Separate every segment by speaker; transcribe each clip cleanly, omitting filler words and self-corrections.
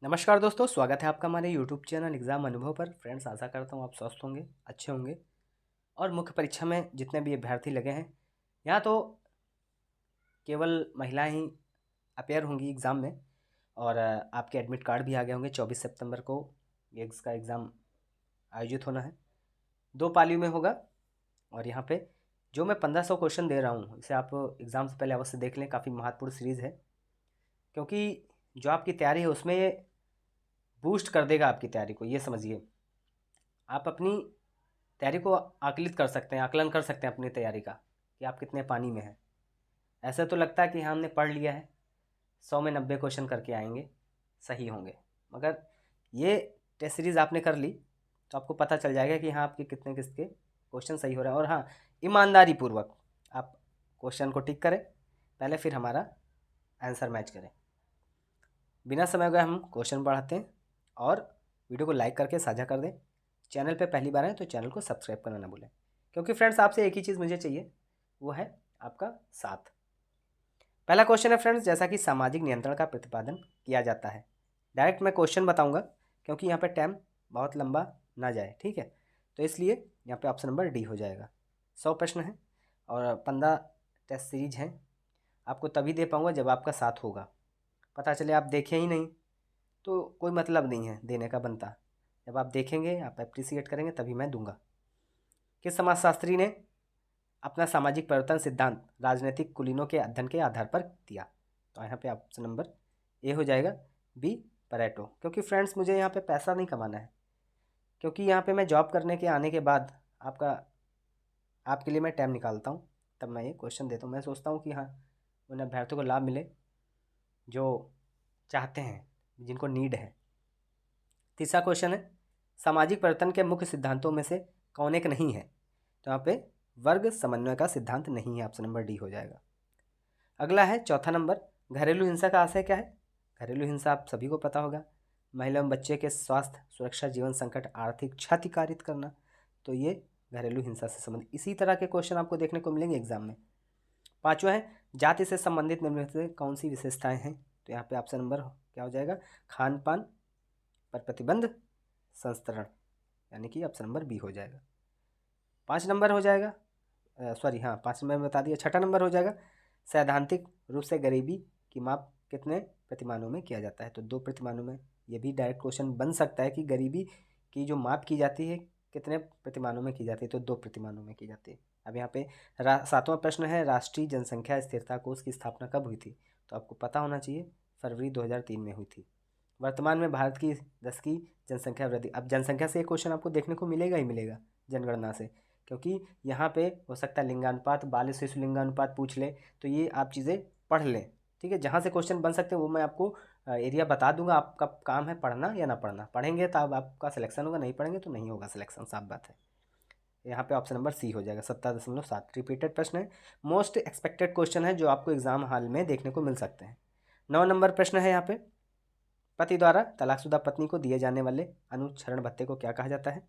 Speaker 1: नमस्कार दोस्तों, स्वागत है आपका हमारे यूट्यूब चैनल एग्ज़ाम अनुभव पर। फ्रेंड्स, आशा करता हूँ आप स्वस्थ होंगे, अच्छे होंगे। और मुख्य परीक्षा में जितने भी अभ्यर्थी लगे हैं, यहाँ तो केवल महिलाएं ही अपेयर होंगी एग्ज़ाम में। और आपके एडमिट कार्ड भी आ गए होंगे। 24 सितंबर को ये इसका एग्ज़ाम आयोजित होना है। 2 पालियों में होगा। और यहाँ पे जो मैं 1500 क्वेश्चन दे रहा हूँ, इसे आप एग्ज़ाम से पहले अवश्य देख लें। काफ़ी महत्वपूर्ण सीरीज़ है, क्योंकि जो आपकी तैयारी है उसमें ये बूस्ट कर देगा आपकी तैयारी को। ये समझिए, आप अपनी तैयारी को आकलित कर सकते हैं, आकलन कर सकते हैं अपनी तैयारी का, कि आप कितने पानी में हैं। ऐसा तो लगता है कि हाँ, हमने पढ़ लिया है, 100 में 90 क्वेश्चन करके आएंगे, सही होंगे। मगर ये टेस्ट सीरीज़ आपने कर ली तो आपको पता चल जाएगा कि हाँ, आपके कितने किसके क्वेश्चन सही हो रहे हैं। और हाँ, ईमानदारी पूर्वक आप क्वेश्चन को टिक करें पहले, फिर हमारा आंसर मैच करें। बिना समय गए हम क्वेश्चन बढ़ाते हैं। और वीडियो को लाइक करके साझा कर दें। चैनल पे पहली बार आए तो चैनल को सब्सक्राइब करना ना भूलें, क्योंकि फ्रेंड्स आपसे एक ही चीज़ मुझे चाहिए, वो है आपका साथ। पहला क्वेश्चन है फ्रेंड्स, जैसा कि सामाजिक नियंत्रण का प्रतिपादन किया जाता है। डायरेक्ट मैं क्वेश्चन बताऊंगा, क्योंकि यहाँ पे टाइम बहुत लंबा ना जाए, ठीक है। तो इसलिए यहाँ पे ऑप्शन नंबर डी हो जाएगा। 100 प्रश्न हैं और 15 टेस्ट सीरीज हैं। आपको तभी दे पाऊँगा जब आपका साथ होगा। पता चले आप देखें ही नहीं तो कोई मतलब नहीं है देने का बनता। जब आप देखेंगे, आप अप्रिसिएट करेंगे, तभी मैं दूंगा। किस समाजशास्त्री ने अपना सामाजिक परिवर्तन सिद्धांत राजनीतिक कुलीनों के अध्ययन के आधार पर दिया? तो यहाँ पे ऑप्शन नंबर ए हो जाएगा, बी परेटो। क्योंकि फ्रेंड्स मुझे यहाँ पे पैसा नहीं कमाना है, क्योंकि यहाँ पे मैं जॉब करने के आने के बाद आपके लिए मैं टाइम निकालता हूँ, तब मैं ये क्वेश्चन देता हूँ। मैं सोचता हूँ कि हाँ, उन अभ्यर्थियों को लाभ मिले जो चाहते हैं, जिनको नीड है। तीसरा क्वेश्चन है, सामाजिक परिवर्तन के मुख्य सिद्धांतों में से कौन एक नहीं है? तो यहाँ पे वर्ग समन्वय का सिद्धांत नहीं है, ऑप्शन नंबर डी हो जाएगा। अगला है चौथा नंबर, घरेलू हिंसा का आशय क्या है? घरेलू हिंसा आप सभी को पता होगा, महिला एवं बच्चे के स्वास्थ्य, सुरक्षा, जीवन संकट, आर्थिक क्षति कारित करना। तो ये घरेलू हिंसा से संबंधित इसी तरह के क्वेश्चन आपको देखने को मिलेंगे एग्जाम में। पांचवा है, जाति से संबंधित निम्न में से कौन सी विशेषताएं हैं? तो यहाँ पे ऑप्शन नंबर क्या हो जाएगा, खान पान पर प्रतिबंध, संस्तरण, यानी कि ऑप्शन नंबर बी हो जाएगा। 5 नंबर हो जाएगा, सॉरी हाँ, 5 नंबर में बता दिया। छठा नंबर हो जाएगा, सैद्धांतिक रूप से गरीबी की माप कितने प्रतिमानों में किया जाता है? तो 2 प्रतिमानों में। ये भी डायरेक्ट क्वेश्चन बन सकता है कि गरीबी की जो माप की जाती है कितने प्रतिमानों में की जाती है? तो 2 प्रतिमानों में की जाती है। अब यहाँ पे 7वां प्रश्न है, राष्ट्रीय जनसंख्या स्थिरता कोष की स्थापना कब हुई थी? तो आपको पता होना चाहिए, फरवरी 2003 में हुई थी। वर्तमान में भारत की 10 की जनसंख्या वृद्धि। अब जनसंख्या से एक क्वेश्चन आपको देखने को मिलेगा ही मिलेगा, जनगणना से, क्योंकि यहाँ पे हो सकता है लिंगानुपात, बाल शिशु लिंगानुपात पूछ ले, तो ये आप चीज़ें पढ़ लें, ठीक है। जहाँ से क्वेश्चन बन सकते हैं वो मैं आपको एरिया बता दूंगा। आपका काम है पढ़ना या ना पढ़ना। पढ़ेंगे तो अब आपका सिलेक्शन होगा, नहीं पढ़ेंगे तो नहीं होगा सिलेक्शन, साफ बात है। यहाँ पे ऑप्शन नंबर सी हो जाएगा, 17.7। रिपीटेड प्रश्न है, मोस्ट एक्सपेक्टेड क्वेश्चन है जो आपको एग्जाम हॉल में देखने को मिल सकते हैं। 9 नंबर प्रश्न है यहाँ पे, पति द्वारा तलाकशुदा पत्नी को दिए जाने वाले अनुक्षरण भत्ते को क्या कहा जाता है?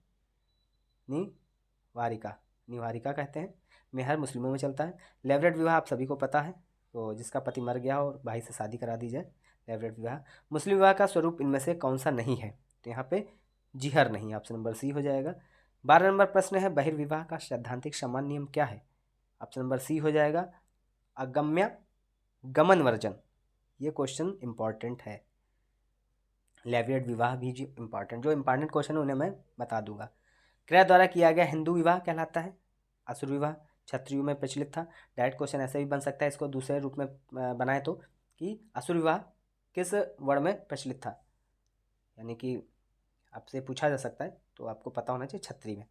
Speaker 1: निवारिका, निवारिका कहते हैं। मेहर मुस्लिमों में चलता है। लेवरेट विवाह आप सभी को पता है, तो जिसका पति मर गया और भाई से शादी करा दी जाए, लेवरेट विवाह। मुस्लिम विवाह का स्वरूप इनमें से कौन सा नहीं है? तो यहाँ पे जिहर नहीं, ऑप्शन नंबर सी हो जाएगा। 12 नंबर प्रश्न है, बहिर्विवाह का सैद्धांतिक समान नियम क्या है? ऑप्शन नंबर सी हो जाएगा, अगम्य गमन वर्जन। ये क्वेश्चन इंपॉर्टेंट है। लेवरेट विवाह भी जो इंपॉर्टेंट क्वेश्चन है उन्हें मैं बता दूंगा। क्रय द्वारा किया गया हिंदू विवाह कहलाता है असुर विवाह, क्षत्रियों में प्रचलित था। डायरेक्ट क्वेश्चन ऐसे भी बन सकता है, इसको दूसरे रूप में बनाए तो, कि असुर विवाह किस वर्ण में प्रचलित था, यानी कि आपसे पूछा जा सकता है, तो आपको पता होना चाहिए क्षत्रिय में।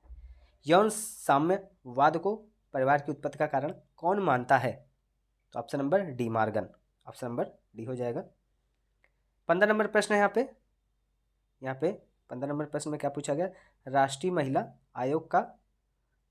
Speaker 1: यौन साम्यवाद को परिवार की उत्पत्ति का कारण कौन मानता है? तो option number D, Morgan, option number D हो जाएगा। 15 नंबर प्रश्न है यहाँ पे 15 नंबर प्रश्न में क्या पूछा गया, राष्ट्रीय महिला आयोग का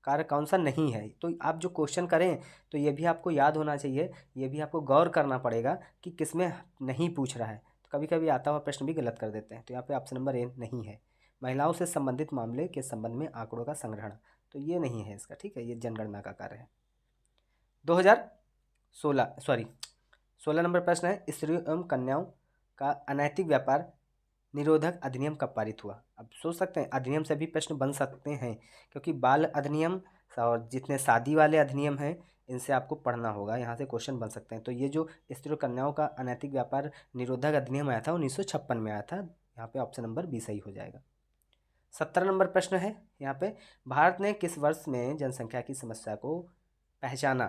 Speaker 1: कार्य कौन सा नहीं है? तो आप जो क्वेश्चन करें तो ये भी आपको याद होना चाहिए, ये भी आपको गौर करना पड़ेगा कि किसमें नहीं पूछ रहा है। तो कभी कभी आता हुआ प्रश्न भी गलत कर देते हैं। तो यहाँ पे ऑप्शन नंबर ए नहीं है, महिलाओं से संबंधित मामले के संबंध में आंकड़ों का संग्रहण, तो ये नहीं है इसका, ठीक है। ये जनगणना का कार्य है। 16 नंबर प्रश्न है, स्त्रियों एवं कन्याओं का अनैतिक व्यापार निरोधक अधिनियम कब पारित हुआ? अब सोच सकते हैं अधिनियम से भी प्रश्न बन सकते हैं, क्योंकि बाल अधिनियम और जितने शादी वाले अधिनियम हैं इनसे आपको पढ़ना होगा, यहाँ से क्वेश्चन बन सकते हैं। तो ये जो स्त्री और कन्याओं का अनैतिक व्यापार निरोधक अधिनियम आया था 1956 में आया था। यहाँ पे ऑप्शन नंबर बी सही हो जाएगा। 17 नंबर प्रश्न है यहाँ पे, भारत ने किस वर्ष में जनसंख्या की समस्या को पहचाना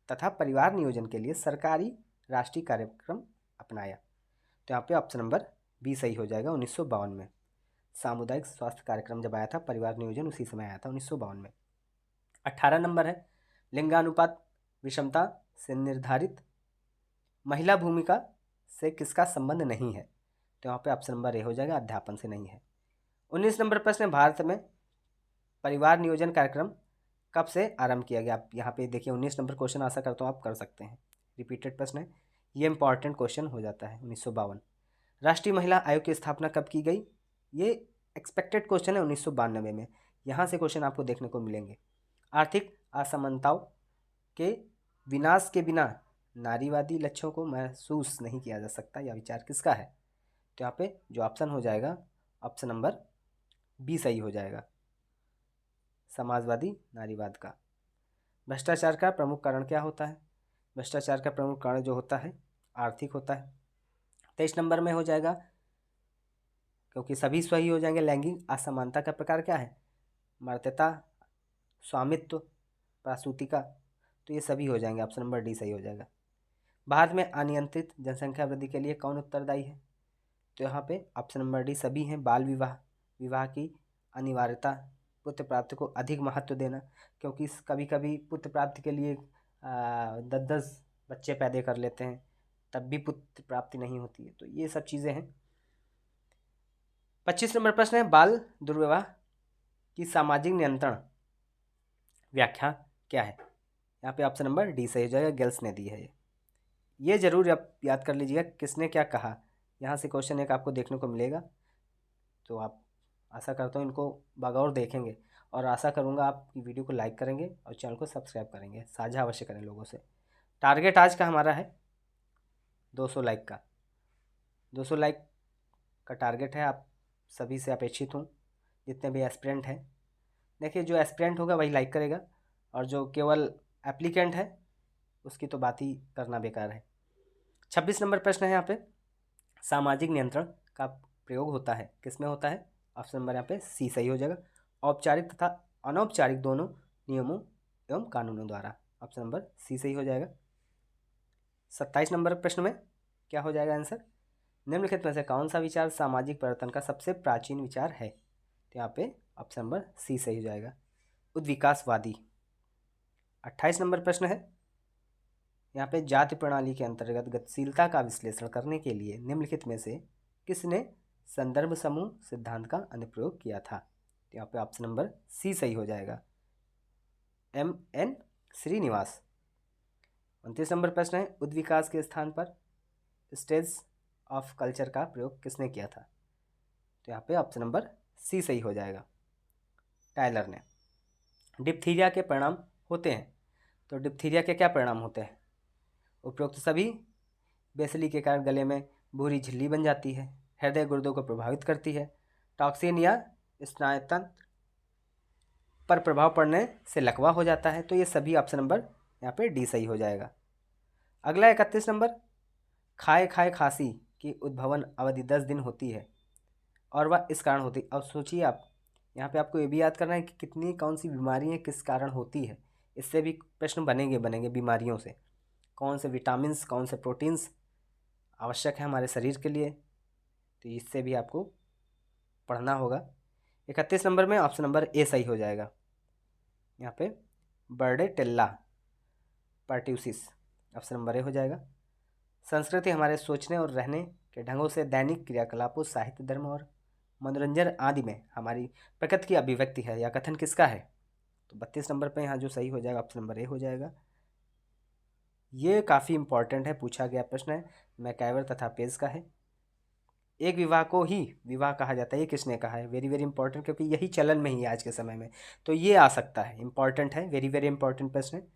Speaker 1: तथा परिवार नियोजन के लिए सरकारी राष्ट्रीय कार्यक्रम अपनाया? तो यहाँ पे ऑप्शन नंबर बी सही हो जाएगा। 1952 में सामुदायिक स्वास्थ्य कार्यक्रम जब आया था, परिवार नियोजन उसी समय आया था 1952 में। 18 नंबर है, लिंगानुपात विषमता से निर्धारित महिला भूमिका से किसका संबंध नहीं है? तो यहाँ पे ऑप्शन नंबर ए हो जाएगा, अध्यापन से नहीं है। 19 नंबर प्रश्न है, भारत में परिवार नियोजन कार्यक्रम कब से आरंभ किया गया? आप यहाँ पे देखिए 19 नंबर क्वेश्चन आशा करता हूँ आप कर सकते हैं, रिपीटेड प्रश्न है, ये इंपॉर्टेंट क्वेश्चन हो जाता है। 1952। राष्ट्रीय महिला आयोग की स्थापना कब की गई? ये एक्सपेक्टेड क्वेश्चन है 1992 में, यहाँ से क्वेश्चन आपको देखने को मिलेंगे। आर्थिक असमानताओं के विनाश के बिना नारीवादी लक्ष्यों को महसूस नहीं किया जा सकता, यह विचार किसका है? तो यहाँ पे जो ऑप्शन हो जाएगा ऑप्शन नंबर बी सही हो जाएगा, समाजवादी नारीवाद का। भ्रष्टाचार का प्रमुख कारण क्या होता है? भ्रष्टाचार का प्रमुख कारण जो होता है आर्थिक होता है। 23 नंबर में हो जाएगा, क्योंकि सभी सही हो जाएंगे, लैंगिक असमानता का प्रकार क्या है? मर्त्यता, स्वामित्व, प्रासूतिका, तो ये सभी हो जाएंगे, ऑप्शन नंबर डी सही हो जाएगा। भारत में अनियंत्रित जनसंख्या वृद्धि के लिए कौन उत्तरदायी है? तो यहाँ पे ऑप्शन नंबर डी सभी हैं। बाल विवाह, विवाह की अनिवार्यता, पुत्र प्राप्ति को अधिक महत्व देना, क्योंकि कभी कभी पुत्र प्राप्ति के लिए 10-10 बच्चे पैदा कर लेते हैं, तब भी पुत्र प्राप्ति नहीं होती है, तो ये सब चीज़ें हैं। 25 नंबर प्रश्न है, बाल दुर्व्यवहार की सामाजिक नियंत्रण व्याख्या क्या है? यहाँ पे ऑप्शन नंबर डी सही हो जाएगा, गेल्स ने दी है। ये जरूर आप याद कर लीजिएगा किसने क्या कहा, यहाँ से क्वेश्चन एक आपको देखने को मिलेगा, तो आप आशा करता हूँ इनको बगौर देखेंगे, और आशा करूँगा आप वीडियो को लाइक करेंगे और चैनल को सब्सक्राइब करेंगे, साझा अवश्य करें लोगों से। टारगेट आज का हमारा है 200 लाइक का, 200 लाइक का टारगेट है, आप सभी से अपेक्षित हूँ, जितने भी एस्पिरेंट हैं। देखिए जो एस्पिरेंट होगा वही लाइक करेगा, और जो केवल एप्लीकेंट है उसकी तो बात ही करना बेकार है। 26 नंबर प्रश्न है यहाँ पे, सामाजिक नियंत्रण का प्रयोग होता है, किसमें होता है? ऑप्शन नंबर यहाँ पे सी सही हो जाएगा, औपचारिक तथा अनौपचारिक दोनों नियमों एवं कानूनों द्वारा, ऑप्शन नंबर सी सही हो जाएगा। 27 नंबर प्रश्न में क्या हो जाएगा आंसर? निम्नलिखित में से कौन सा विचार सामाजिक परिवर्तन का सबसे प्राचीन विचार है? तो यहाँ पे ऑप्शन नंबर सी सही हो जाएगा, उद्विकासवादी। 28 नंबर प्रश्न है यहाँ पे, जाति प्रणाली के अंतर्गत गतिशीलता का विश्लेषण करने के लिए निम्नलिखित में से किसने संदर्भ समूह सिद्धांत का अनुप्रयोग किया था? तो यहाँ पे ऑप्शन नंबर सी सही हो जाएगा, M.N. श्रीनिवास। 29 नंबर प्रश्न है, उद्विकास के स्थान पर स्टेज ऑफ कल्चर का प्रयोग किसने किया था? तो यहाँ पे ऑप्शन नंबर सी सही हो जाएगा, टायलर ने। डिप्थीरिया के परिणाम होते हैं, तो डिप्थीरिया के क्या परिणाम होते हैं? उपरोक्त सभी बेसली के कारण गले में भूरी झिल्ली बन जाती है, हृदय गुर्दों को प्रभावित करती है, टॉक्सिन या स्नायुतंत्र पर प्रभाव पड़ने से लकवा हो जाता है, तो ये सभी ऑप्शन नंबर यहाँ पे डी सही हो जाएगा। अगला 31 नंबर, खाए खाए खांसी की उद्भवन अवधि 10 दिन होती है और वह इस कारण होती है। अब सोचिए आप, यहाँ पे आपको ये भी याद करना है कि कितनी कौन सी बीमारियाँ किस कारण होती है, इससे भी प्रश्न बनेंगे बीमारियों से, कौन से विटामिन्स कौन से प्रोटीन्स आवश्यक है हमारे शरीर के लिए, तो इससे भी आपको पढ़ना होगा। 31 नंबर में ऑप्शन नंबर ए सही हो जाएगा, यहाँ पे बर्डेटेल्ला पार्ट्यूसिस, ऑप्शन नंबर ए हो जाएगा। संस्कृति हमारे सोचने और रहने के ढंगों से दैनिक क्रियाकलापों, साहित्य, धर्म और मनोरंजन आदि में हमारी प्रकृति की अभिव्यक्ति है, या कथन किसका है? तो 32 नंबर पे यहाँ जो सही हो जाएगा ऑप्शन नंबर ए हो जाएगा। ये काफ़ी इंपॉर्टेंट है, पूछा गया प्रश्न है, मैकआइवर तथा पेज का है। एक विवाह को ही विवाह कहा जाता है, ये किसने कहा है? वेरी वेरी इंपॉर्टेंट, क्योंकि यही चलन में ही है आज के समय में, तो ये आ सकता है, इंपॉर्टेंट है, वेरी वेरी इंपॉर्टेंट प्रश्न है,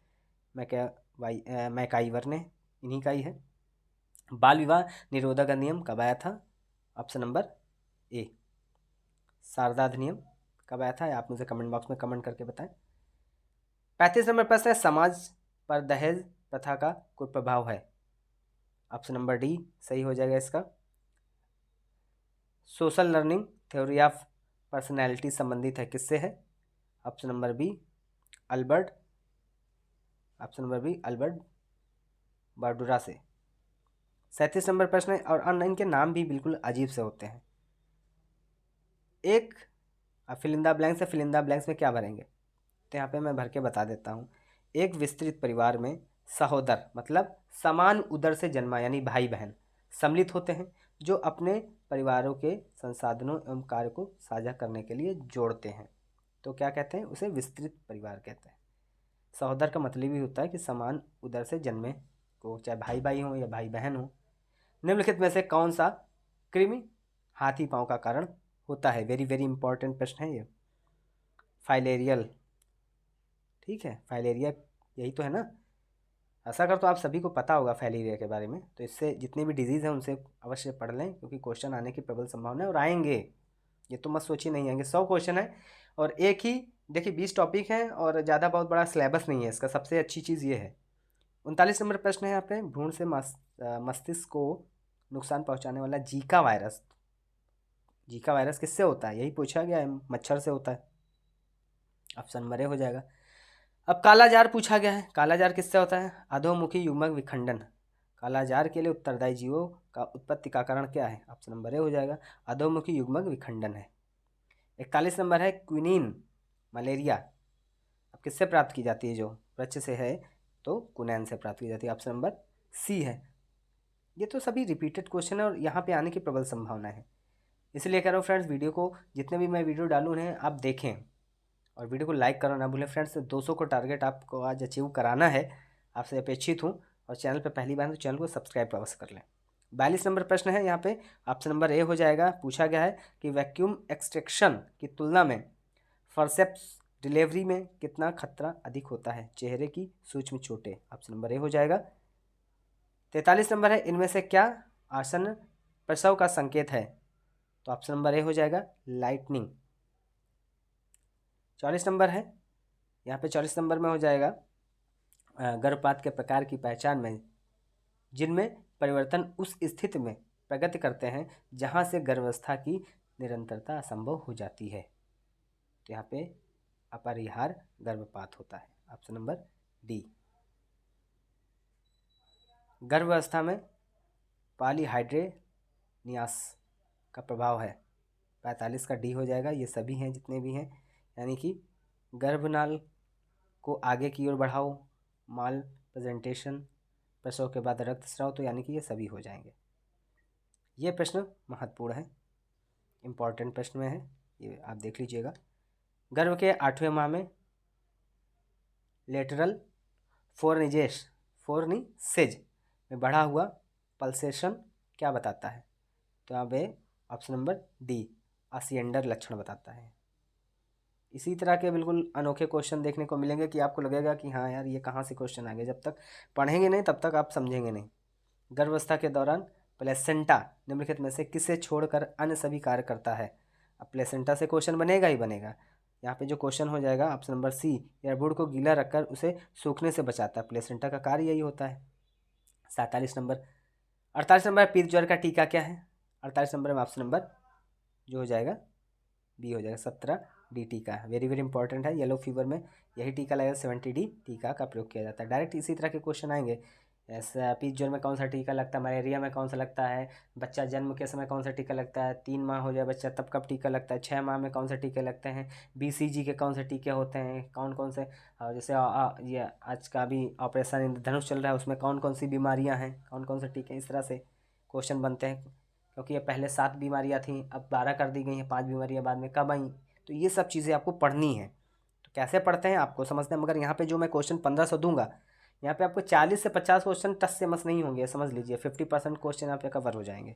Speaker 1: मैकआइवर ने, इन्हीं का ही है। बाल विवाह निरोधक अधिनियम कब आया था? Option number A. शारदा अधिनियम कब आया था आप मुझे कमेंट बॉक्स में कमेंट करके बताएं। 35 नंबर प्रश्न है, समाज पर दहेज प्रथा का कुप्रभाव है। ऑप्शन नंबर डी सही हो जाएगा इसका। Social learning theory of personality संबंधित है किससे है? ऑप्शन नंबर बी अल्बर्ट बार्डुरा से। 37 नंबर प्रश्न है, और इनके नाम भी बिल्कुल अजीब से होते हैं। एक फिलिंदा ब्लैंक्स है, फिलिंदा ब्लैंक्स में क्या भरेंगे? तो यहाँ पे मैं भर के बता देता हूँ। एक विस्तृत परिवार में सहोदर मतलब समान उदर से जन्मा यानी भाई बहन सम्मिलित होते हैं, जो अपने परिवारों के संसाधनों एवं कार्य को साझा करने के लिए जोड़ते हैं। तो क्या कहते हैं? उसे विस्तृत परिवार कहते हैं। सहोदर का मतलब ही होता है कि समान उदर से जन्मे को, चाहे भाई भाई हो या भाई बहन हो। निम्नलिखित में से कौन सा कृमि हाथी पांव का कारण होता है? वेरी वेरी इंपॉर्टेंट प्रश्न है ये। फाइलेरियल, ठीक है, फाइलेरिया यही तो है ना। ऐसा कर तो आप सभी को पता होगा फाइलेरिया के बारे में, तो इससे जितनी भी डिजीज़ हैं उनसे अवश्य पढ़ लें, क्योंकि क्वेश्चन आने की प्रबल संभावना है और आएंगे। ये तो मत सोचिए नहीं आएंगे, 100 क्वेश्चन है और एक ही देखिए 20 टॉपिक हैं और ज़्यादा बहुत बड़ा सिलेबस नहीं है इसका। सबसे अच्छी चीज़ ये है। 39 नंबर प्रश्न है यहाँ पे, भ्रूण से मस्तिष्क को नुकसान पहुँचाने वाला जीका वायरस। जीका वायरस किससे होता है? यही पूछा गया है, मच्छर से होता है। ऑप्शन नंबर ए हो जाएगा। अब काला जार पूछा गया है, काला जार किससे होता है? अधोमुखी युग्मक विखंडन। काला जार के लिए उत्तरदायी जीवों का उत्पत्ति का कारण क्या है? ऑप्शन नंबर ए हो जाएगा, अधोमुखी युग्मक विखंडन है। 41 नंबर है, क्विनीन मलेरिया अब किससे प्राप्त की जाती है? जो वृक्ष से है तो कुनैन से प्राप्त की जाती है। ऑप्शन नंबर सी है। ये तो सभी रिपीटेड क्वेश्चन है और यहाँ पे आने की प्रबल संभावना है, इसलिए कह रहा हूँ फ्रेंड्स, वीडियो को जितने भी मैं वीडियो डालूँ उन्हें आप देखें और वीडियो को लाइक करना ना भूलें फ्रेंड्स। 200 को टारगेट आपको आज अचीव कराना है, आपसे अपेक्षित हूँ। और चैनल पर पहली बार तो चैनल को सब्सक्राइब अवश्य कर लें। 42 नंबर प्रश्न है यहाँ पे, ऑप्शन नंबर ए हो जाएगा। पूछा गया है कि वैक्यूम एक्सट्रैक्शन की तुलना में फॉरसेप्स डिलीवरी में कितना खतरा अधिक होता है चेहरे की सूक्ष्म चोटें? ऑप्शन नंबर ए हो जाएगा। 43 नंबर है, इनमें से क्या आसन प्रसव का संकेत है? तो ऑप्शन नंबर ए हो जाएगा, लाइटनिंग। 44 नंबर है यहाँ पे, 44 नंबर में हो जाएगा, गर्भपात के प्रकार की पहचान में जिनमें परिवर्तन उस स्थिति में प्रगति करते हैं जहाँ से गर्भावस्था की निरंतरता असंभव हो जाती है। तो यहाँ पे अपरिहार्य गर्भपात होता है। Option number D. गर्भावस्था में पॉलीहाइड्रेनियास का प्रभाव है। 45 का डी हो जाएगा। ये सभी हैं जितने भी हैं, यानी कि गर्भनाल को आगे की ओर बढ़ाओ, माल प्रेजेंटेशन, प्रसव के बाद रक्तस्राव, तो यानी कि ये सभी हो जाएंगे। ये प्रश्न महत्वपूर्ण है, इम्पॉर्टेंट प्रश्न में है, ये आप देख लीजिएगा। गर्भ के 8वें माह में लेटरल फोर्निसेज में बढ़ा हुआ पल्सेशन क्या बताता है? तो यहाँ पे ऑप्शन नंबर डी असिएंडर लक्षण बताता है। इसी तरह के बिल्कुल अनोखे क्वेश्चन देखने को मिलेंगे कि आपको लगेगा कि हाँ यार ये कहाँ से क्वेश्चन आ गए। जब तक पढ़ेंगे नहीं तब तक आप समझेंगे नहीं। गर्भावस्था के दौरान प्लेसेंटा निम्नलिखित में से किसे छोड़कर अन्य सभी कार्य करता है? अब प्लेसेंटा से क्वेश्चन बनेगा ही बनेगा। यहाँ पे जो क्वेश्चन हो जाएगा ऑप्शन नंबर सी, या भ्रूण को गीला रखकर उसे सूखने से बचाता है। प्लेसेंटा का कार्य यही होता है। 47 नंबर। 48 नंबर, पीत ज्वर का टीका क्या है? 48 नंबर में ऑप्शन नंबर जो हो जाएगा बी हो जाएगा, 17 डी टीका। वेरी वेरी इंपॉर्टेंट है। येलो फीवर में यही टीका लगेगा, 70 डी टीका का प्रयोग किया जाता है। डायरेक्ट इसी तरह के क्वेश्चन आएंगे। ऐसा पीत ज्वर में कौन सा टीका लगता है, मलेरिया में कौन सा लगता है, बच्चा जन्म के समय कौन सा टीका लगता है, 3 माह हो जाए बच्चा तब कब टीका लगता है, 6 माह में कौन सा टीके लगते हैं, BCG के कौन से टीके होते हैं, कौन कौन से, जैसे ये आज का भी ऑपरेशन इंद्रधनुष चल रहा है उसमें कौन कौन सी बीमारियाँ हैं, कौन कौन से टीके, इस तरह से क्वेश्चन बनते हैं। क्योंकि ये पहले 7 बीमारियाँ थी, अब 12 कर दी गई हैं, 5 बीमारियाँ बाद में कब आई, तो ये सब चीज़ें आपको पढ़नी है। तो कैसे पढ़ते हैं आपको समझते हैं, मगर यहाँ पे जो मैं क्वेश्चन 1500 दूंगा, यहाँ पे आपको 40 से 50 क्वेश्चन टस से मस नहीं होंगे, समझ लीजिए 50% क्वेश्चन यहाँ पे कवर हो जाएंगे।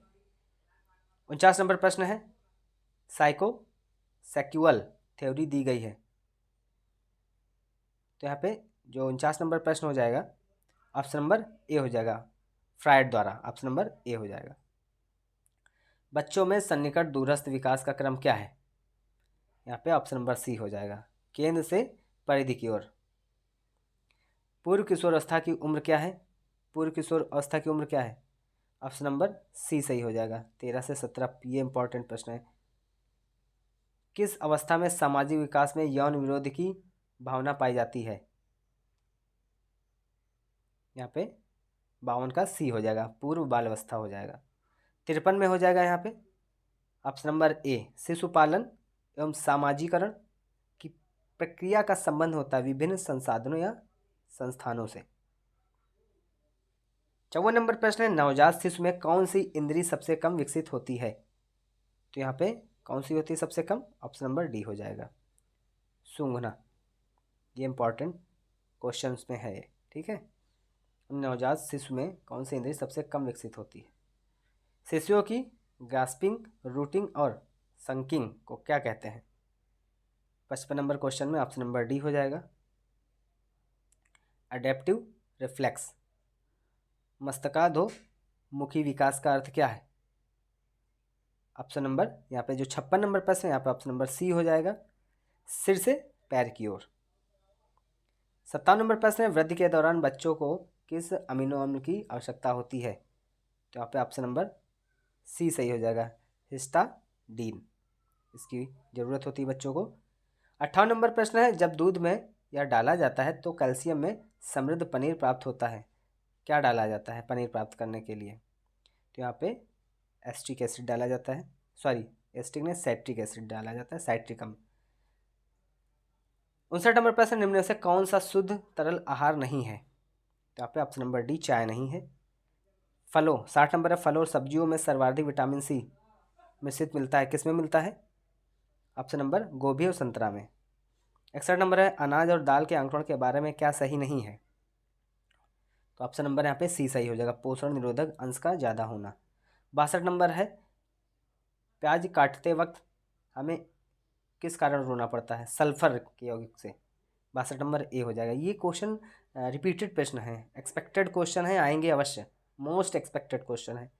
Speaker 1: 49 नंबर प्रश्न है, साइकोसेक्सुअल थ्योरी दी गई है। तो यहाँ पे जो 49 नंबर प्रश्न हो जाएगा ऑप्शन नंबर ए हो जाएगा, फ्रायड द्वारा। ऑप्शन नंबर ए हो जाएगा। बच्चों में सन्निकट दूरस्थ विकास का क्रम क्या है? यहाँ पे ऑप्शन नंबर सी हो जाएगा, केंद्र से परिधि की ओर। पूर्व किशोर अवस्था की उम्र क्या है? पूर्व किशोर अवस्था की उम्र क्या है? ऑप्शन नंबर सी सही हो जाएगा, 13 से 17। ये इंपॉर्टेंट प्रश्न है। किस अवस्था में सामाजिक विकास में यौन विरोध की भावना पाई जाती है? यहाँ पे 52 का सी हो जाएगा, पूर्व बाल अवस्था हो जाएगा। 53 में हो जाएगा यहाँ पे ऑप्शन नंबर ए, शिशु पालन एवं सामाजिकरण की प्रक्रिया का संबंध होता है विभिन्न संसाधनों या संस्थानों से। 54 नंबर प्रश्न है, नवजात शिशु में कौन सी इंद्री सबसे कम विकसित होती है? तो यहाँ पे कौन सी होती है सबसे कम? ऑप्शन नंबर डी हो जाएगा, सूंघना। ये इंपॉर्टेंट क्वेश्चन में है, ठीक है। नवजात शिशु में कौन सी इंद्री सबसे कम विकसित होती है? शिशुओं की ग्रास्पिंग, रूटिंग और संकिंग को क्या कहते हैं? 55 नंबर क्वेश्चन में ऑप्शन नंबर डी हो जाएगा, अडेप्टिव रिफ्लेक्स। मस्तकाधो मुखी विकास का अर्थ क्या है? ऑप्शन नंबर यहाँ पे जो 56 नंबर प्रश्न है यहाँ पे ऑप्शन नंबर सी हो जाएगा, सिर से पैर की ओर। 57 नंबर प्रश्न है, वृद्धि के दौरान बच्चों को किस अमीनो अम्ल की आवश्यकता होती है? तो यहाँ पे ऑप्शन नंबर सी सही हो जाएगा, हिस्टाडीन। इसकी ज़रूरत होती है बच्चों को। 58 नंबर प्रश्न है, जब दूध में यह डाला जाता है तो कैल्शियम में समृद्ध पनीर प्राप्त होता है। क्या डाला जाता है पनीर प्राप्त करने के लिए? तो यहाँ पे एस्टिक एसिड डाला जाता है, सॉरी एस्टिक नहीं, साइट्रिक एसिड डाला जाता है, साइट्रिक अम्ल। 59 नंबर प्रश्न, निम्न में से कौन सा शुद्ध तरल आहार नहीं है? तो यहाँ पे ऑप्शन नंबर डी, चाय नहीं है। फलों, 60 नंबर है, फलों और सब्जियों में सर्वाधिक विटामिन सी मिश्रित मिलता है, किस में मिलता है? ऑप्शन नंबर गोभी और संतरा में। 61 नंबर है, अनाज और दाल के अंकुरण के बारे में क्या सही नहीं है? तो ऑप्शन नंबर यहाँ पे सी सही हो जाएगा, पोषण निरोधक अंश का ज़्यादा होना। 62 नंबर है, प्याज काटते वक्त हमें किस कारण रोना पड़ता है? सल्फर के यौगिक से। 62 नंबर ए हो जाएगा। ये क्वेश्चन रिपीटेड प्रश्न है, एक्सपेक्टेड क्वेश्चन है, आएंगे अवश्य, मोस्ट एक्सपेक्टेड क्वेश्चन है।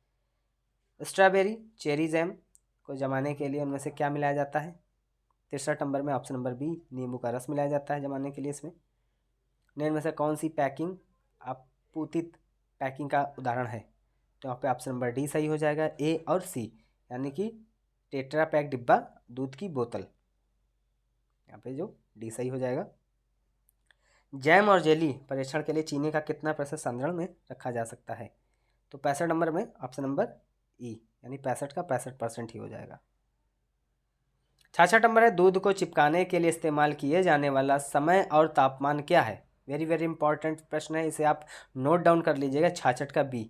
Speaker 1: स्ट्रॉबेरी चेरी जैम को जमाने के लिए उनमें से क्या मिलाया जाता है? 63 नंबर में ऑप्शन नंबर बी, नींबू का रस मिलाया जाता है जमाने के लिए इसमें। निम्न में से कौन सी पैकिंग आपूतित पैकिंग का उदाहरण है? तो यहाँ पे ऑप्शन नंबर डी सही हो जाएगा, ए और सी, यानी कि टेट्रा पैक डिब्बा, दूध की बोतल। यहाँ पे जो डी सही हो जाएगा। जैम और जेली परीक्षण के लिए चीनी का कितना प्रतिशत संग्रहण में रखा जा सकता है? तो 65 नंबर में ऑप्शन नंबर ई, यानी 65 का 65% ही हो जाएगा। 66 नंबर है, दूध को चिपकाने के लिए इस्तेमाल किए जाने वाला समय और तापमान क्या है? वेरी वेरी इंपॉर्टेंट प्रश्न है, इसे आप नोट डाउन कर लीजिएगा। 66 का बी,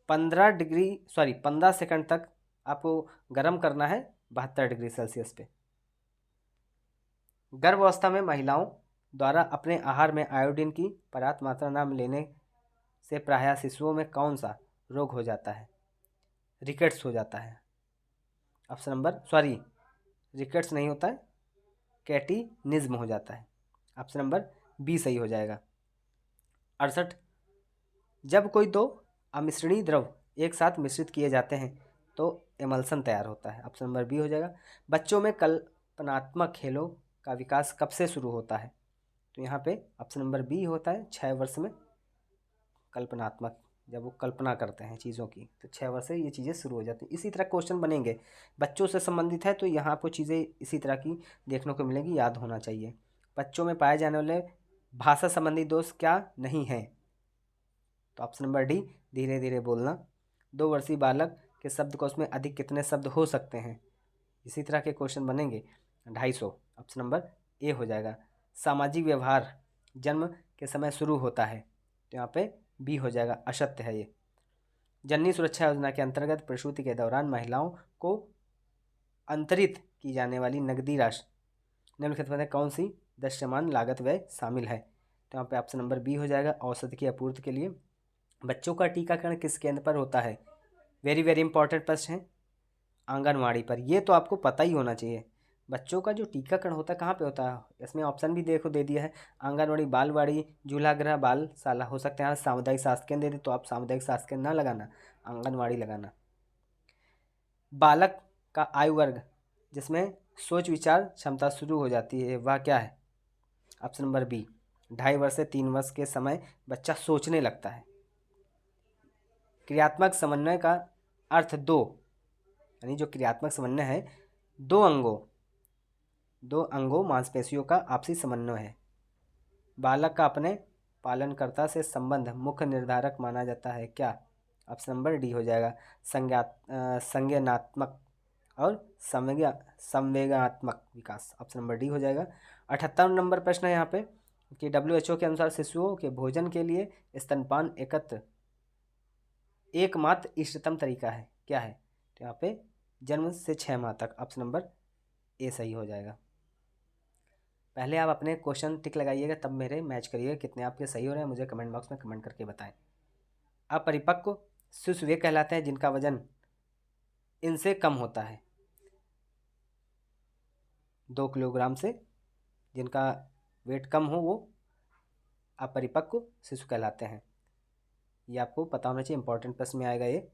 Speaker 1: 15 सेकंड तक आपको गर्म करना है 72 डिग्री सेल्सियस पे। गर्भावस्था में महिलाओं द्वारा अपने आहार में आयोडीन की पर्याप्त मात्रा न लेने से प्रायः शिशुओं में कौन सा रोग हो जाता है? रिकेट्स हो जाता है। ऑप्शन नंबर रिकेट्स नहीं होता है, कैटिनिज्म हो जाता है। ऑप्शन नंबर बी सही हो जाएगा। 68, जब कोई दो अमिश्रणीय द्रव एक साथ मिश्रित किए जाते हैं तो एमल्सन तैयार होता है। ऑप्शन नंबर बी हो जाएगा। बच्चों में कल्पनात्मक खेलों का विकास कब से शुरू होता है? तो यहाँ पे ऑप्शन नंबर बी होता है, 6 वर्ष में। कल्पनात्मक, जब वो कल्पना करते हैं चीज़ों की, तो 6 वर्ष से ये चीज़ें शुरू हो जाती हैं। इसी तरह क्वेश्चन बनेंगे, बच्चों से संबंधित है तो यहाँ आपको चीज़ें इसी तरह की देखने को मिलेगी, याद होना चाहिए। बच्चों में पाए जाने वाले भाषा संबंधी दोष क्या नहीं हैं? तो ऑप्शन नंबर डी, धीरे धीरे बोलना। 2 वर्षीय बालक के शब्दकोश में अधिक कितने शब्द हो सकते हैं? इसी तरह के क्वेश्चन बनेंगे, 250। ऑप्शन नंबर ए हो जाएगा। सामाजिक व्यवहार जन्म के समय शुरू होता है, तो यहाँ पे बी हो जाएगा, असत्य है ये। जननी सुरक्षा योजना के अंतर्गत प्रसूति के दौरान महिलाओं को अंतरित की जाने वाली नकदी राशि निम्नलिखित में कौन सी दृश्यमान लागत व्यय शामिल है? तो यहाँ पे ऑप्शन नंबर बी हो जाएगा, औषधि की आपूर्ति के लिए। बच्चों का टीकाकरण किस केंद्र पर होता है? वेरी वेरी इंपॉर्टेंट प्रश्न है, आंगनवाड़ी पर। ये तो आपको पता ही होना चाहिए। बच्चों का जो टीकाकरण होता है कहाँ पे होता है? इसमें ऑप्शन भी देखो दे दिया है, आंगनवाड़ी, बालवाड़ी, झूलागृह, बालशाला हो सकते हैं। सामुदायिक स्वास्थ्य केंद्र दे दी तो आप सामुदायिक स्वास्थ्य केंद्र ना लगाना, आंगनवाड़ी लगाना। बालक का आयु वर्ग जिसमें सोच विचार क्षमता शुरू हो जाती है वह क्या है? ऑप्शन नंबर बी, 2.5 वर्ष से 3 वर्ष के समय बच्चा सोचने लगता है। क्रियात्मक समन्वय का अर्थ दो, यानी जो क्रियात्मक समन्वय है दो अंगों मांसपेशियों का आपसी समन्वय है। बालक का अपने पालनकर्ता से संबंध मुख्य निर्धारक माना जाता है क्या? ऑप्शन नंबर डी हो जाएगा, संज्ञानात्मक और संवेगात्मक विकास। ऑप्शन नंबर डी हो जाएगा। 78 नंबर प्रश्न है यहाँ पे कि WHO के अनुसार शिशुओं के भोजन के लिए स्तनपान एकमात्र इष्टतम तरीका है क्या है? तो यहाँ पे जन्म से 6 माह तक। ऑप्शन नंबर ए सही हो जाएगा। पहले आप अपने क्वेश्चन टिक लगाइएगा, तब मेरे मैच करिएगा कितने आपके सही हो रहे हैं, मुझे कमेंट बॉक्स में कमेंट करके बताएं। अपरिपक्व शिशु वे कहलाते हैं जिनका वजन इनसे कम होता है 2 किलोग्राम से, जिनका वेट कम हो वो अपरिपक्व शिशु कहलाते हैं। ये आपको पता होना चाहिए, इंपॉर्टेंट प्रश्न में आएगा ये।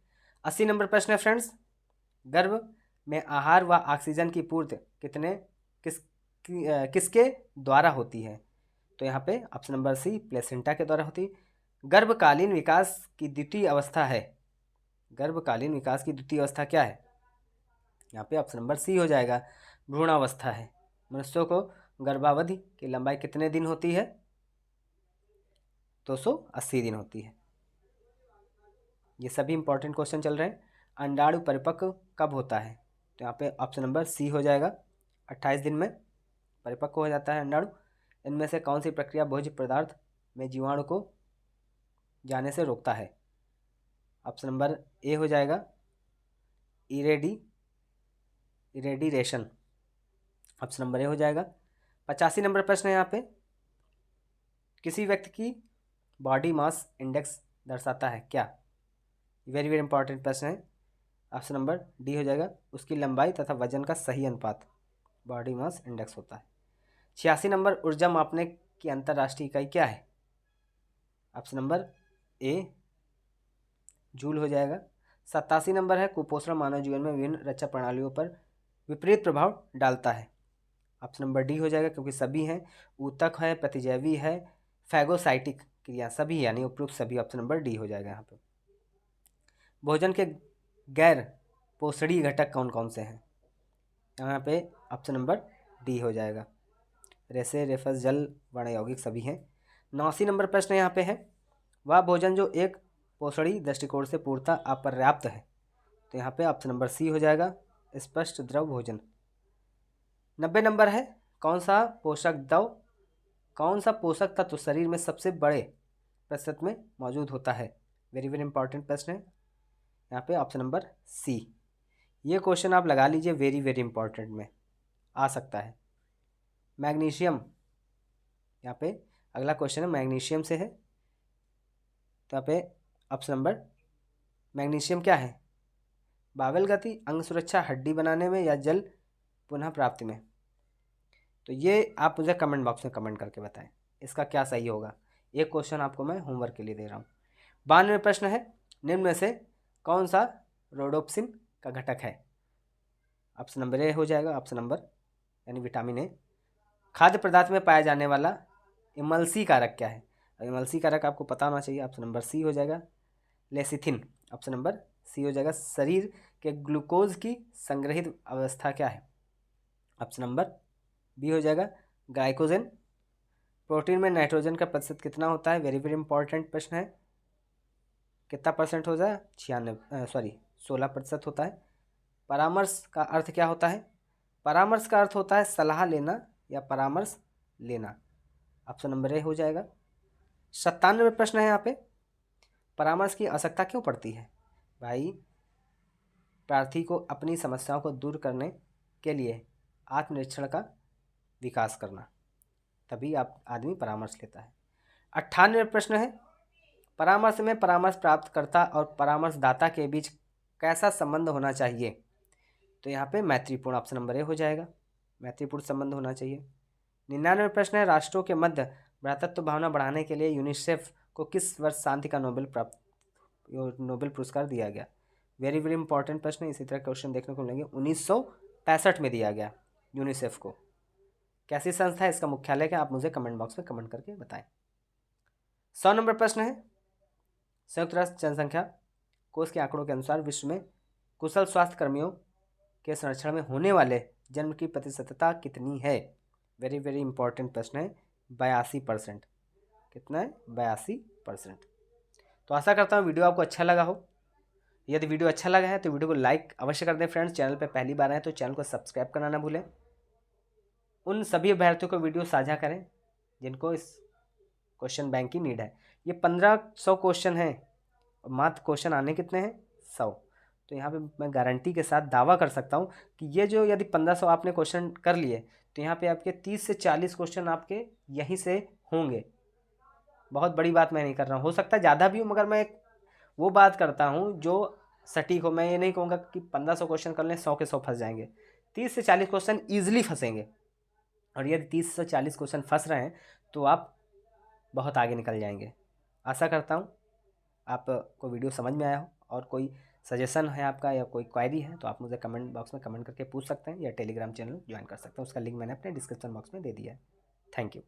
Speaker 1: 80 नंबर प्रश्न है फ्रेंड्स, गर्भ में आहार व ऑक्सीजन की पूर्ति किसके द्वारा होती है? तो यहाँ पे ऑप्शन नंबर सी, प्लेसेंटा के द्वारा होती है। गर्भकालीन विकास की द्वितीय अवस्था है, गर्भकालीन विकास की द्वितीय अवस्था क्या है? यहाँ पे ऑप्शन नंबर सी हो जाएगा, भ्रूणावस्था है। मनुष्यों को गर्भावधि की लंबाई कितने दिन होती है? 280 दिन होती है। ये सभी इंपॉर्टेंट क्वेश्चन चल रहे हैं। अंडाणु परिपक्व कब होता है? तो यहाँ पे ऑप्शन नंबर सी हो जाएगा, 28 दिन में परिपक्व हो जाता है अंडाणु। इनमें से कौन सी प्रक्रिया भोज्य पदार्थ में जीवाणु को जाने से रोकता है? ऑप्शन नंबर ए हो जाएगा, इरेडिरेशन। ऑप्शन नंबर ए हो जाएगा। 85 नंबर प्रश्न है यहाँ पे, किसी व्यक्ति की बॉडी मास इंडेक्स दर्शाता है क्या? वेरी वेरी इंपॉर्टेंट प्रश्न है। ऑप्शन नंबर डी हो जाएगा, उसकी लंबाई तथा वजन का सही अनुपात बॉडी मास इंडेक्स होता है। 86 नंबर, ऊर्जा मापने की अंतर्राष्ट्रीय इकाई क्या है? ऑप्शन नंबर ए, जूल हो जाएगा। 87 नंबर है, कुपोषण मानव जीवन में विभिन्न रक्षा प्रणालियों पर विपरीत प्रभाव डालता है। ऑप्शन नंबर डी हो जाएगा, क्योंकि सभी हैं, ऊतक है, प्रतिजैवी है, फैगोसाइटिक क्रिया सभी, यानी उपयुक्त सभी। ऑप्शन नंबर डी हो जाएगा यहाँ पे। भोजन के गैर पोषणीय घटक कौन कौन से हैं? यहाँ पे ऑप्शन नंबर डी हो जाएगा, रेसे, रेफस, जल, वर्ण यौगिक सभी हैं। 89 नंबर प्रश्न यहाँ पे है, वह भोजन जो एक पोषणीय दृष्टिकोण से पूर्णतः अपर्याप्त है? तो यहाँ पे ऑप्शन नंबर सी हो जाएगा, स्पष्ट द्रव भोजन। 90 नंबर है, कौन सा पोषक तत्व शरीर में सबसे बड़े प्रतिशत में मौजूद होता है? वेरी वेरी इंपॉर्टेंट प्रश्न है यहाँ पे, ऑप्शन नंबर सी। ये क्वेश्चन आप लगा लीजिए, वेरी वेरी इंपॉर्टेंट में आ सकता है। मैग्नीशियम, यहाँ पे अगला क्वेश्चन है मैग्नीशियम से है, तो यहाँ पे ऑप्शन नंबर, मैग्नीशियम क्या है? बावल गति, अंग सुरक्षा, हड्डी बनाने में या जल पुनः प्राप्ति में? तो ये आप मुझे कमेंट बॉक्स में कमेंट करके बताएं इसका क्या सही होगा। एक क्वेश्चन आपको मैं होमवर्क के लिए दे रहा हूँ। 92 प्रश्न है, निम्न में से कौन सा रोडोप्सिन का घटक है? ऑप्शन नंबर ए हो जाएगा, ऑप्शन नंबर यानी विटामिन ए। खाद्य पदार्थ में पाया जाने वाला इमल्सी कारक क्या है? इमल्सी कारक आपको पता होना चाहिए। ऑप्शन नंबर सी हो जाएगा, लेसिथिन। ऑप्शन नंबर सी हो जाएगा। शरीर के ग्लूकोज की संग्रहित अवस्था क्या है? ऑप्शन नंबर बी हो जाएगा, ग्लाइकोजन। प्रोटीन में नाइट्रोजन का प्रतिशत कितना होता है? वेरी वेरी इंपॉर्टेंट प्रश्न है। कितना परसेंट हो जाए? 16% होता है। परामर्श का अर्थ क्या होता है? परामर्श का अर्थ होता है सलाह लेना या परामर्श लेना। ऑप्शन नंबर ए हो जाएगा। 97 प्रश्न है यहाँ पे, परामर्श की आवश्यकता क्यों पड़ती है? भाई, प्रार्थी को अपनी समस्याओं को दूर करने के लिए आत्मनिरीक्षण का विकास करना, तभी आप आदमी परामर्श लेता है। 98 प्रश्न है, परामर्श में परामर्श प्राप्तकर्ता और परामर्शदाता के बीच कैसा संबंध होना चाहिए? तो यहाँ पे मैत्रीपूर्ण। ऑप्शन नंबर ए हो जाएगा, मैत्रीपूर्ण संबंध होना चाहिए। 99 प्रश्न है, राष्ट्रों के मध्य भ्रातृत्व भावना बढ़ाने के लिए यूनिसेफ को किस वर्ष शांति का नोबेल पुरस्कार दिया गया? वेरी वेरी इंपॉर्टेंट प्रश्न है। इसी तरह क्वेश्चन देखने को मिलेंगे। 1965 में दिया गया यूनिसेफ को। कैसी संस्था है, इसका मुख्यालय क्या, आप मुझे कमेंट बॉक्स में कमेंट करके बताएं। 100 नंबर प्रश्न है, संयुक्त राष्ट्र जनसंख्या कोष के आंकड़ों के अनुसार विश्व में कुशल स्वास्थ्य कर्मियों के संरक्षण में होने वाले जन्म की प्रतिशतता कितनी है। वेरी वेरी इंपॉर्टेंट प्रश्न है। 82%। कितना है, 82%। तो आशा करता हूँ वीडियो आपको अच्छा लगा हो। यदि वीडियो अच्छा लगा है तो वीडियो को लाइक अवश्य कर दें फ्रेंड्स। चैनल पर पहली बार आए तो चैनल को सब्सक्राइब करना ना भूलें। उन सभी अभ्यर्थियों को वीडियो साझा करें जिनको इस क्वेश्चन बैंक की नीड है। ये 1500 क्वेश्चन हैं और मात्र क्वेश्चन आने कितने हैं, 100। तो यहाँ पे मैं गारंटी के साथ दावा कर सकता हूँ कि ये जो यदि 1500 आपने क्वेश्चन कर लिए तो यहाँ पे आपके 30 से 40 क्वेश्चन आपके यहीं से होंगे। बहुत बड़ी बात मैं नहीं कर रहा हूँ, हो सकता है ज़्यादा भी हो, मगर मैं वो बात करता हूँ जो सटीक हो। मैं ये नहीं कहूँगा कि 1500 क्वेश्चन कर लें 100 के 100 फंस जाएंगे। 30 से 40 क्वेश्चन ईजिली फंसेंगे। और यदि 30 से 40 क्वेश्चन फंस रहे हैं तो आप बहुत आगे निकल जाएंगे। आशा करता हूँ आपको वीडियो समझ में आया हो। और कोई सजेशन है आपका या कोई क्वेरी है तो आप मुझे कमेंट बॉक्स में कमेंट करके पूछ सकते हैं, या टेलीग्राम चैनल ज्वाइन कर सकते हैं। उसका लिंक मैंने अपने डिस्क्रिप्शन बॉक्स में दे दिया है। Thank you.